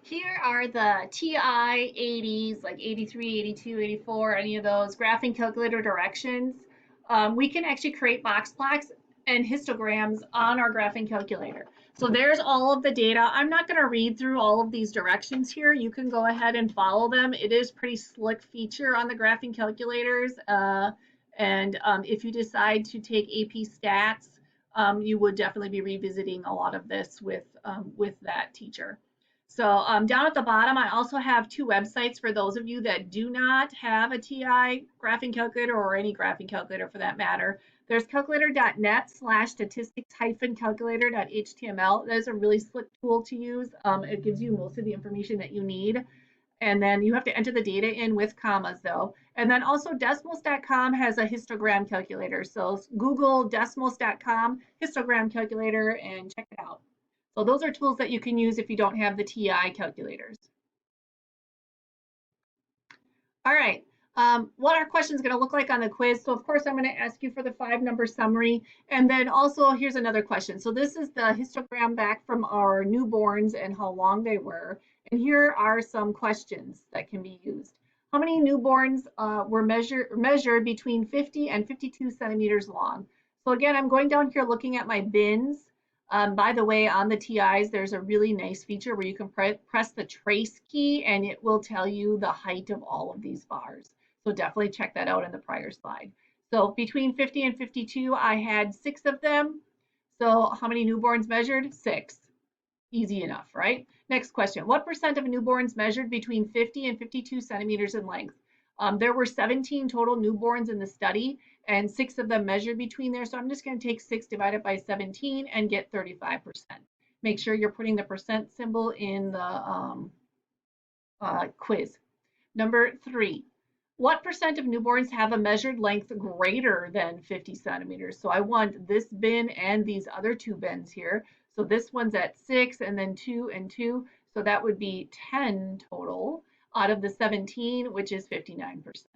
Here are the TI 80s, like 83, 82, 84, any of those graphing calculator directions. We can actually create box plots and histograms on our graphing calculator. So there's all of the data. I'm not going to read through all of these directions here. You can go ahead and follow them. It is pretty slick feature on the graphing calculators. And if you decide to take AP Stats, you would definitely be revisiting a lot of this with that teacher. So down at the bottom, I also have two websites for those of you that do not have a TI graphing calculator or any graphing calculator for that matter. There's calculator.net/statistics-calculator.html. That is a really slick tool to use. It gives you most of the information that you need. And then you have to enter the data in with commas though. And then also Desmos.com has a histogram calculator. So Google Desmos.com histogram calculator and check it out. So those are tools that you can use if you don't have the TI calculators. All right, what our question is going to look like on the quiz. So of course, I'm going to ask you for the 5-number summary. And then also here's another question. So this is the histogram back from our newborns and how long they were. And here are some questions that can be used. How many newborns were measured between 50 and 52 centimeters long? So again, I'm going down here looking at my bins. By the way, on the TIs, there's a really nice feature where you can press the trace key and it will tell you the height of all of these bars. So definitely check that out in the prior slide. So between 50 and 52, I had 6 of them. So how many newborns measured? 6. Easy enough, right? Next question. What percent of newborns measured between 50 and 52 centimeters in length? There were 17 total newborns in the study, and 6 of them measured between there. So I'm just going to take 6 divided by 17 and get 35%. Make sure you're putting the percent symbol in the quiz. Number 3. What percent of newborns have a measured length greater than 50 centimeters? So I want this bin and these other 2 bins here. So this one's at 6 and then 2 and 2. So that would be 10 total out of the 17, which is 59%.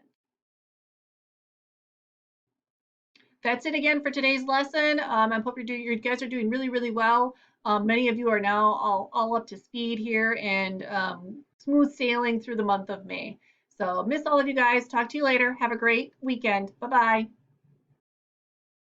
That's it again for today's lesson. I hope you guys are doing really, really well. Many of you are now all up to speed here and smooth sailing through the month of May. So miss all of you guys. Talk to you later. Have a great weekend. Bye-bye.